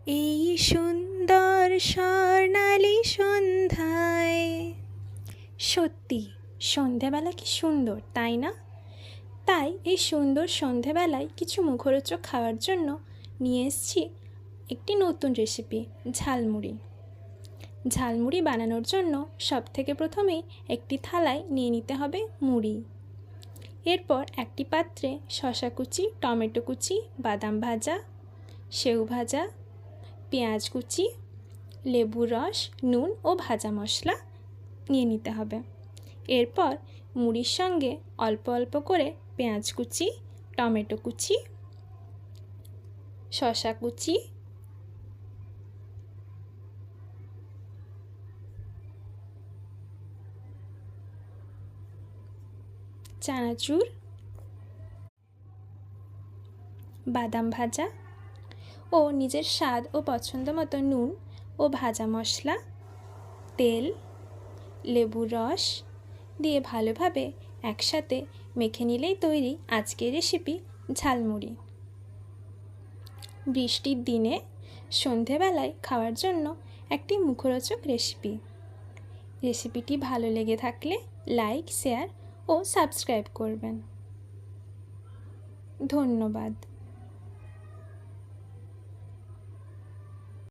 এই সুন্দর স্বর্ণালী সন্ধ্যায়। সত্যি সন্ধেবেলা কি সুন্দর, তাই না? তাই এই সুন্দর সন্ধেবেলায় কিছু মুখরোচক খাওয়ার জন্য নিয়ে এসেছি একটি নতুন রেসিপি, ঝালমুড়ি। ঝালমুড়ি বানানোর জন্য সবথেকে প্রথমেই একটি থালায় নিয়ে নিতে হবে মুড়ি। এরপর একটি পাত্রে শসা কুচি, টমেটো কুচি, বাদাম ভাজা, সেউ ভাজা, পেঁয়াজ কুচি, লেবুর রস, নুন ও ভাজা মশলা নিয়ে নিতে হবে। এরপর মুড়ির সঙ্গে অল্প অল্প করে পেঁয়াজ কুচি, টমেটো কুচি, শসা কুচি, চানাচুর, বাদাম ভাজা ও নিজের স্বাদ ও পছন্দ মতো নুন ও ভাজা মশলা, তেল, লেবুর রস দিয়ে ভালোভাবে একসাথে মেখে নিলেই তৈরি আজকের রেসিপি ঝালমুড়ি। বৃষ্টির দিনে সন্ধেবেলায় খাওয়ার জন্য একটি মুখরোচক রেসিপিটি ভালো লেগে থাকলে লাইক, শেয়ার ও সাবস্ক্রাইব করবেন। ধন্যবাদ।